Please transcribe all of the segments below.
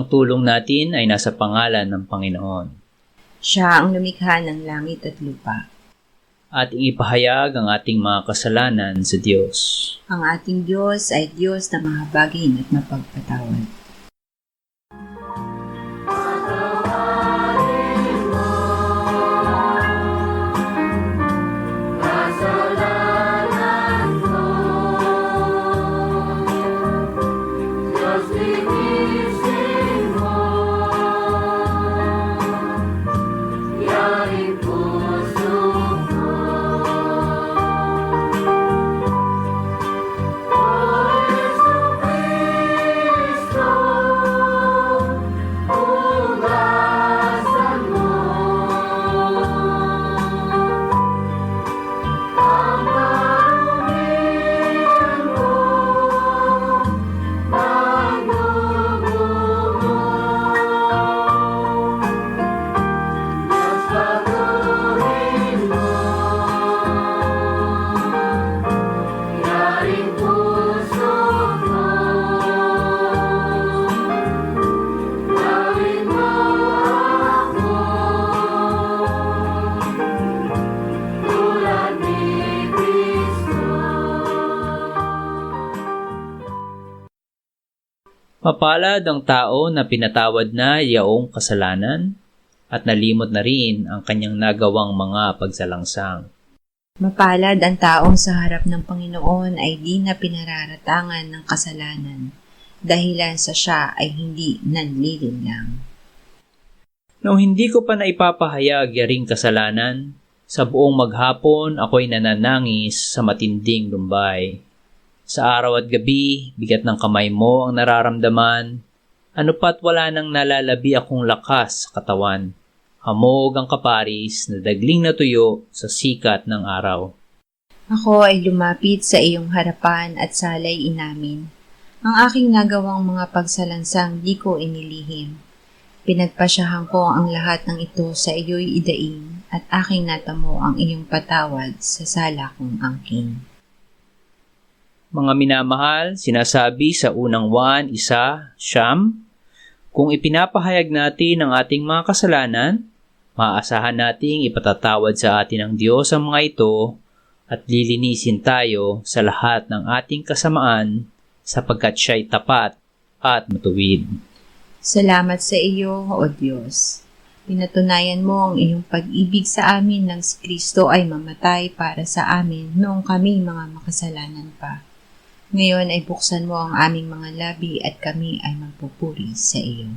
Ang tulong natin ay nasa pangalan ng Panginoon. Siya ang lumikha ng langit at lupa. Ating ipahayag ang ating mga kasalanan sa Diyos. Ang ating Diyos ay Diyos na mahabagin at mapagpatawad. Mapalad ang tao na pinatawad na yaong kasalanan at nalimot na rin ang kanyang nagawang mga pagsalangsang. Mapalad ang taong sa harap ng Panginoon ay di na pinararatangan ng kasalanan, dahilan sa siya ay hindi nanlilinlang. Noong hindi ko pa naipapahayag yaring kasalanan, sa buong maghapon ako'y nananangis sa matinding lumbay. Sa araw at gabi, bigat ng kamay mo ang nararamdaman, ano pa't wala nang nalalabi akong lakas sa katawan. Hamog ang kaparis na dagling na tuyo sa sikat ng araw. Ako ay lumapit sa iyong harapan at salay inamin. Ang aking nagawang mga pagsalansang di ko inilihim. Pinagpasyahan ko ang lahat ng ito sa iyo'y idaing at aking natamo ang iyong patawad sa sala kong angkin. Mga minamahal, sinasabi sa unang Juan 1:9, kung ipinapahayag natin ang ating mga kasalanan, maaasahan nating ipatatawad sa atin ng Diyos ang mga ito at lilinisin tayo sa lahat ng ating kasamaan sapagkat siya'y tapat at matuwid. Salamat sa iyo, O Diyos. Pinatunayan mo ang iyong pag-ibig sa amin nang si Kristo ay mamatay para sa amin noong kami mga makasalanan pa. Ngayon ay buksan mo ang aming mga labi at kami ay magpupuri sa iyo.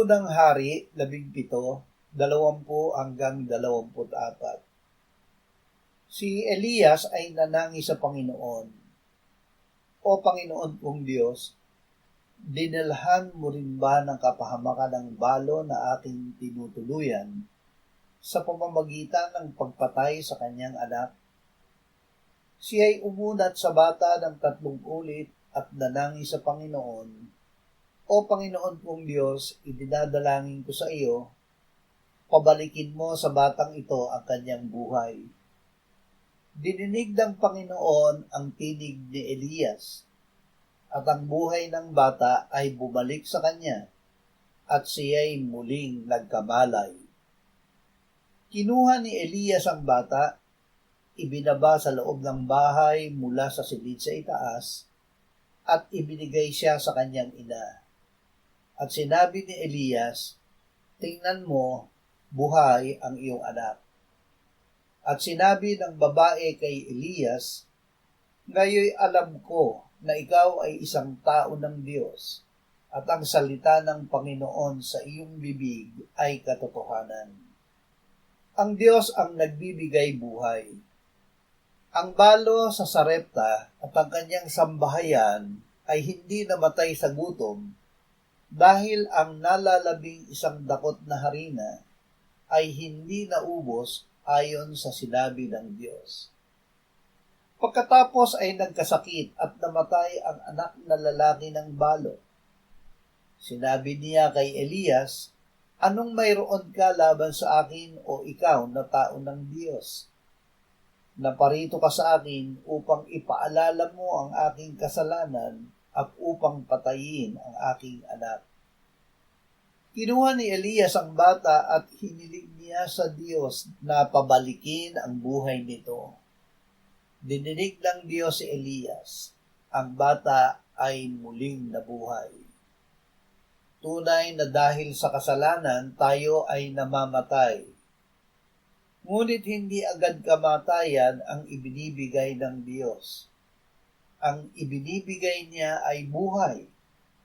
Unang Hari, 17, 20-24. Si Elias ay nanangi sa Panginoon. O Panginoon kong Diyos, dinalhan mo rin ba ng kapahamakan ng balo na aking tinutuluyan sa pamamagitan ng pagpatay sa kanyang anak? Siya'y umunat sa bata ng 3 ulit at nanangi sa Panginoon. O Panginoon kong Diyos, idinadalangin ko sa iyo, pabalikin mo sa batang ito ang kanyang buhay. Dininig ng Panginoon ang tinig ni Elias, at ang buhay ng bata ay bumalik sa kanya, at siya'y muling nagkamalay. Kinuha ni Elias ang bata, ibinaba sa loob ng bahay mula sa silid sa itaas, at ibinigay siya sa kanyang ina. At sinabi ni Elias, tingnan mo, buhay ang iyong anak. At sinabi ng babae kay Elias, ngayoy alam ko na ikaw ay isang tao ng Diyos, at ang salita ng Panginoon sa iyong bibig ay katotohanan. Ang Diyos ang nagbibigay buhay. Ang balo sa Sarepta at ang kanyang sambahayan ay hindi namatay sa gutom dahil ang nalalabing isang dakot na harina ay hindi naubos ayon sa sinabi ng Diyos. Pagkatapos ay nagkasakit at namatay ang anak na lalaki ng balo. Sinabi niya kay Elias, anong mayroon ka laban sa akin o ikaw na tao ng Diyos? Naparito ka sa akin upang ipaalala mo ang aking kasalanan at upang patayin ang aking anak. Kinuha ni Elias ang bata at hiniling niya sa Diyos na pabalikin ang buhay nito. Dininig ng Diyos si Elias. Ang bata ay muling nabuhay. Tunay na dahil sa kasalanan tayo ay namamatay. Ngunit hindi agad kamatayan ang ibinibigay ng Diyos. Ang ibinibigay niya ay buhay,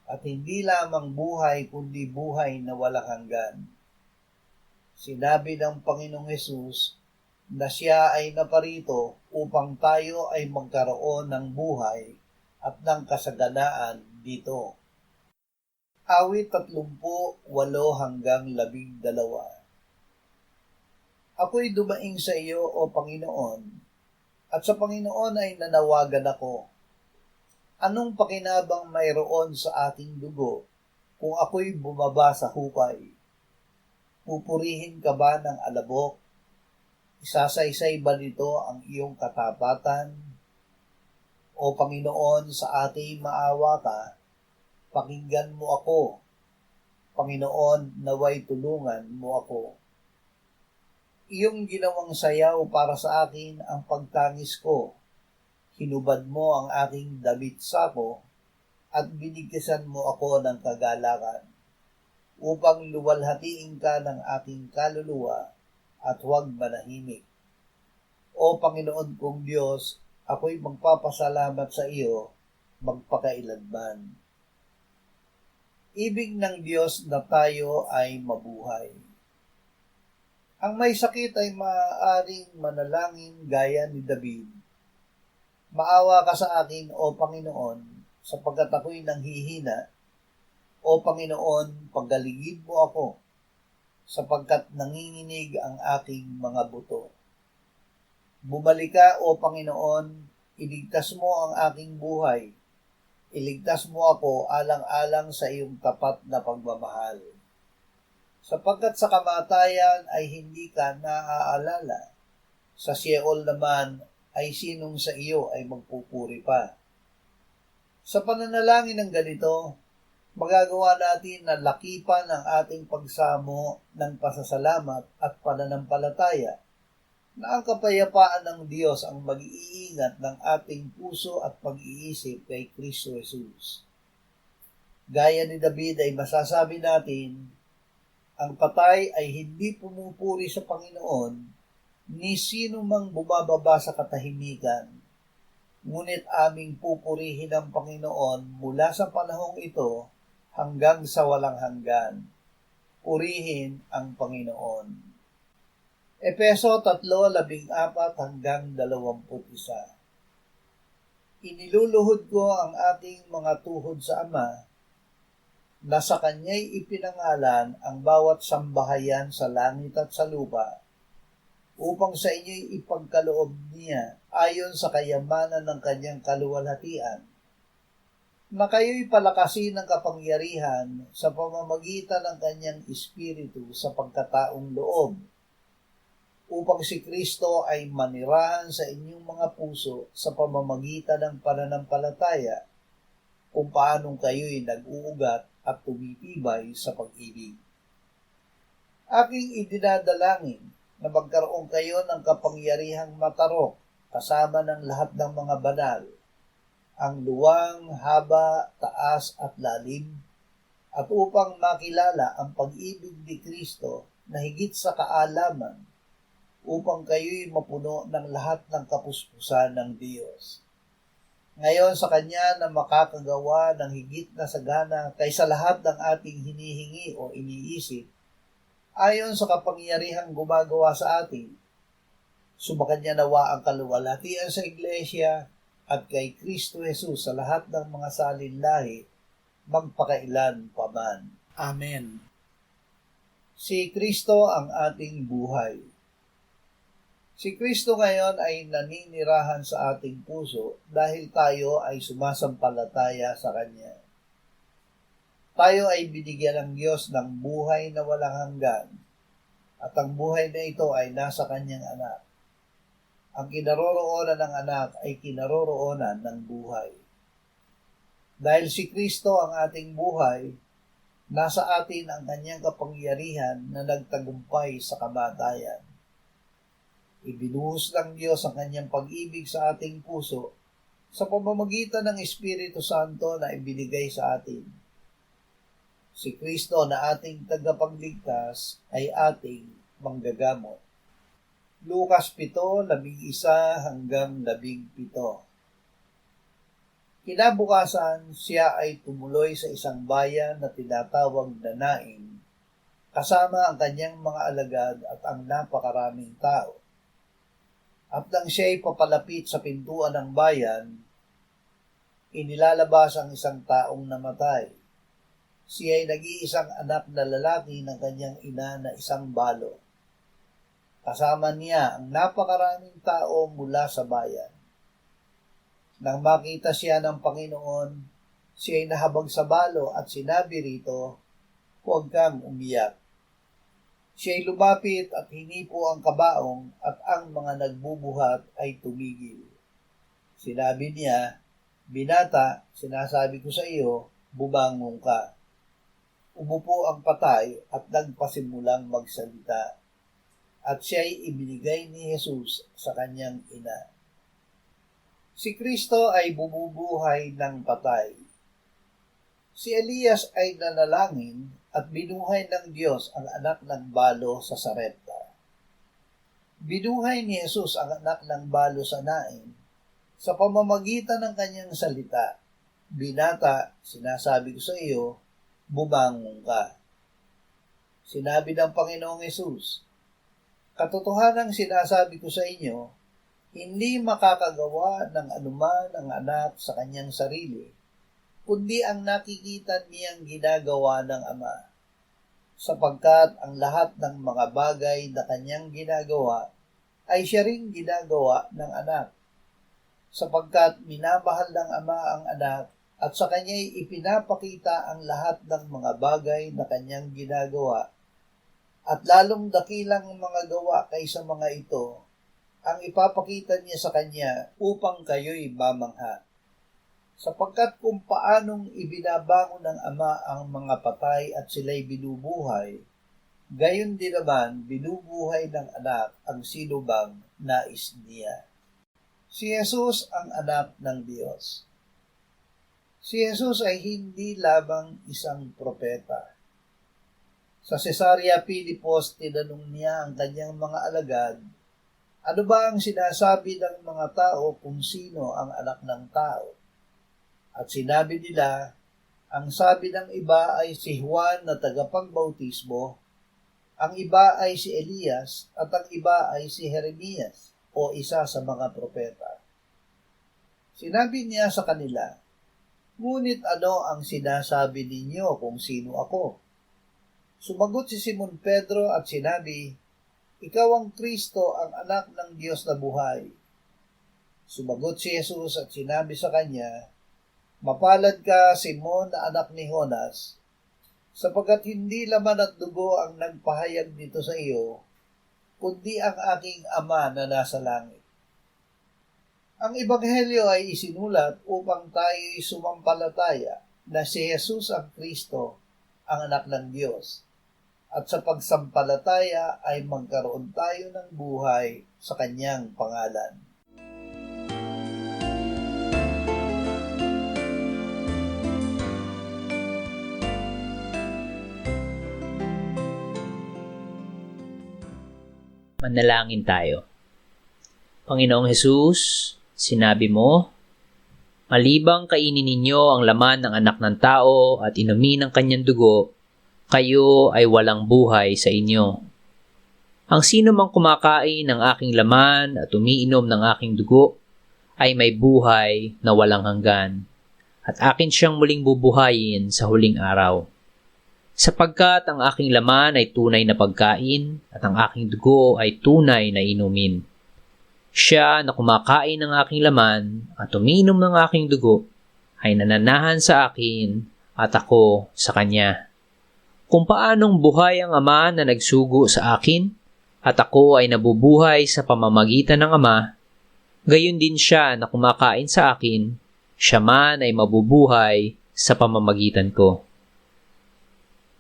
at hindi lamang buhay kundi buhay na walang hanggan. Sinabi ng Panginoong Hesus na siya ay naparito upang tayo ay magkaroon ng buhay at ng kasaganaan dito. Awit 38-12. Ako'y dumaing sa iyo, O Panginoon, at sa Panginoon ay nanawagan ako. Anong pakinabang mayroon sa aking dugo kung ako'y bumaba sa hukay? Pupurihin ka ba ng alabok? Isasaysay ba nito ang iyong katapatan? O Panginoon, sa aking maawa ka, pakinggan mo ako. Panginoon, naway tulungan mo ako. Iyong ginawang sayaw para sa akin ang pagtangis ko. Hinubad mo ang aking damit sako at binigkasan mo ako ng kagalakan upang luwalhatiin ka ng aking kaluluwa at huwag manahimik. O Panginoon kong Diyos, ako'y magpapasalamat sa iyo magpakailanman. Ibig ng Diyos na tayo ay mabuhay. Ang may sakit ay maaaring manalangin gaya ni David. Maawa ka sa akin, O Panginoon, sapagkat ako'y nanghihina. O Panginoon, pagaligid mo ako, sapagkat nanginginig ang aking mga buto. Bumalik ka, O Panginoon, iligtas mo ang aking buhay. Iligtas mo ako alang-alang sa iyong tapat na pagmamahal. Sapagkat sa kamatayan ay hindi ka naaalala. Sa Sheol naman ay sinong sa iyo ay magpupuri pa. Sa pananalangin ng ganito, magagawa natin na lakipan ang ating pagsamo ng pasasalamat at pananampalataya na ang kapayapaan ng Diyos ang mag-iingat ng ating puso at pag-iisip kay Kristo Jesus. Gaya ni David ay masasabi natin, ang patay ay hindi pumupuri sa Panginoon, ni sino mang bumababa sa katahimikan. Ngunit aming pupurihin ang Panginoon mula sa panahong ito hanggang sa walang hanggan. Purihin ang Panginoon. Efeso 3:14-21. Iniluluhod ko ang ating mga tuhod sa Ama, na sa Kanya'y ipinangalan ang bawat sambahayan sa langit at sa lupa, upang sa inyo'y ipagkaloob niya ayon sa kayamanan ng Kanyang kaluwalhatian, na kayo'y palakasin ng kapangyarihan sa pamamagitan ng Kanyang Espiritu sa pagkataong loob, upang si Kristo ay manirahan sa inyong mga puso sa pamamagitan ng pananampalataya, kung paanong kayo'y nag-uugat at tumitibay sa pag-ibig. Aking idinadalangin na magkaroon kayo ng kapangyarihang matarok kasama ng lahat ng mga banal, ang luwang, haba, taas at lalim, at upang makilala ang pag-ibig ni Kristo na higit sa kaalaman, upang kayo'y mapuno ng lahat ng kapuspusan ng Diyos. Ngayon sa Kanya na makakagawa ng higit na sagana kaysa lahat ng ating hinihingi o iniisip, ayon sa kapangyarihang gumagawa sa atin, sumakan niya nawa ang kaluwalhatian sa Iglesia at kay Kristo Jesus sa lahat ng mga salinlahi, magpakailan paman. Amen. Si Kristo ang ating buhay. Si Kristo ngayon ay naninirahan sa ating puso dahil tayo ay sumasampalataya sa Kanya. Tayo ay binigyan ng Diyos ng buhay na walang hanggan, at ang buhay na ito ay nasa Kanyang anak. Ang kinaroroonan ng anak ay kinaroroonan ng buhay. Dahil si Kristo ang ating buhay, nasa atin ang Kanyang kapangyarihan na nagtagumpay sa kamatayan. Ibinuhos ng Diyos ang Kanyang pag-ibig sa ating puso sa pamamagitan ng Espiritu Santo na ibinigay sa atin. Si Kristo na ating tagapagligtas ay ating manggagamot. Lucas 7:11-17. Kinabukasan, siya ay tumuloy sa isang bayan na tinatawag na Nain, kasama ang kanyang mga alagad at ang napakaraming tao. At nang siya'y papalapit sa pintuan ng bayan, inilalabas ang isang taong namatay. Siya ay nag-iisang anak na lalaki ng kanyang ina na isang balo. Kasama niya ang napakaraming tao mula sa bayan. Nang makita siya ng Panginoon, siya ay nahabag sa balo at sinabi rito, "Huwag kang umiyak." Siya ay lumapit at hinipo ang kabaong at ang mga nagbubuhat ay tumigil. Sinabi niya, "Binata, sinasabi ko sa iyo, bumangon ka." Umupo ang patay at nagpasimulang magsalita, at siya'y ibinigay ni Jesus sa kanyang ina. Si Kristo ay bumubuhay ng patay. Si Elias ay nanalangin at binuhay ng Diyos ang anak ng balo sa Sarepta. Binuhay ni Jesus ang anak ng balo sa Nain sa pamamagitan ng kanyang salita, "Binata, sinasabi ko sa iyo, bumangon ka." Sinabi ng Panginoong Hesus, "Katotohanang sinasabi ko sa inyo, hindi makakagawa ng anuman ang anak sa kanyang sarili, kundi ang nakikita niyang ginagawa ng Ama, sapagkat ang lahat ng mga bagay na kanyang ginagawa ay siya ring ginagawa ng anak, sapagkat minamahal ng Ama ang anak at sa kanya'y ipinapakita ang lahat ng mga bagay na kanyang ginagawa, at lalong dakilang mga gawa kaysa mga ito ang ipapakita niya sa kanya upang kayo'y mamangha. Sapagkat kung paanong ibinabangon ng Ama ang mga patay at sila'y binubuhay, gayon din naman binubuhay ng anak ang sinubang nais niya." Si Jesus ang anak ng Diyos. Si Jesus ay hindi lamang isang propeta. Sa Cesarea Philipos, tinanong niya ang kanyang mga alagad, "Ano ba ang sinasabi ng mga tao kung sino ang anak ng tao?" At sinabi nila, Ang sabi ng iba ay si Juan na tagapagbautismo, ang iba ay si Elias, at ang iba ay si Jeremias o isa sa mga propeta. Sinabi niya sa kanila, "Ngunit ano ang sinasabi ninyo kung sino ako?" Sumagot si Simon Pedro at sinabi, "Ikaw ang Kristo, ang anak ng Diyos na buhay." Sumagot si Jesus at sinabi sa kanya, "Mapalad ka, Simon, na anak ni Jonas, sapagkat hindi laman at dugo ang nagpahayag nito sa iyo, kundi ang aking Ama na nasa langit. Ang Ebanghelyo ay isinulat upang tayo'y sumampalataya na si Jesus ang Kristo, ang anak ng Diyos, at sa pagsampalataya ay magkaroon tayo ng buhay sa kanyang pangalan." Manalangin tayo. Panginoong Hesus, sinabi mo, "Malibang kainin ninyo ang laman ng anak ng tao at inumin ang kanyang dugo, kayo ay walang buhay sa inyo. Ang sino mang kumakain ng aking laman at umiinom ng aking dugo ay may buhay na walang hanggan, at akin siyang muling bubuhayin sa huling araw. Sapagkat ang aking laman ay tunay na pagkain at ang aking dugo ay tunay na inumin. Siya na kumakain ng aking laman at umiinom ng aking dugo ay nananahan sa akin at ako sa kanya. Kung paanong buhay ang Ama na nagsugo sa akin at ako ay nabubuhay sa pamamagitan ng Ama, gayon din siya na kumakain sa akin, siya man ay mabubuhay sa pamamagitan ko."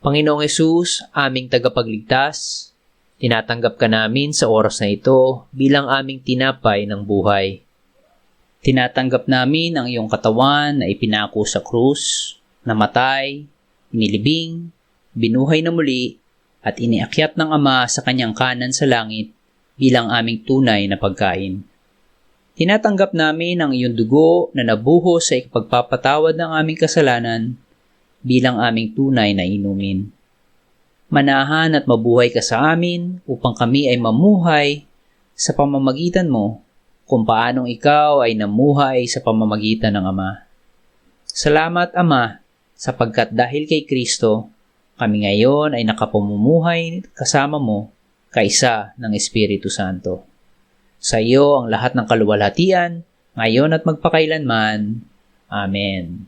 Panginoong Hesus, aming tagapagligtas, tinatanggap ka namin sa oras na ito bilang aming tinapay ng buhay. Tinatanggap namin ang iyong katawan na ipinako sa krus, namatay, inilibing, binuhay na muli, at iniakyat ng Ama sa kanyang kanan sa langit bilang aming tunay na pagkain. Tinatanggap namin ang iyong dugo na nabuhos sa ipagpapatawad ng aming kasalanan bilang aming tunay na inumin. Manahan at mabuhay ka sa amin upang kami ay mamuhay sa pamamagitan mo kung paanong ikaw ay namuhay sa pamamagitan ng Ama. Salamat, Ama, sapagkat dahil kay Kristo, kami ngayon ay nakapamumuhay kasama mo kaisa ng Espiritu Santo. Sa iyo ang lahat ng kaluwalhatian, ngayon at magpakailanman. Amen.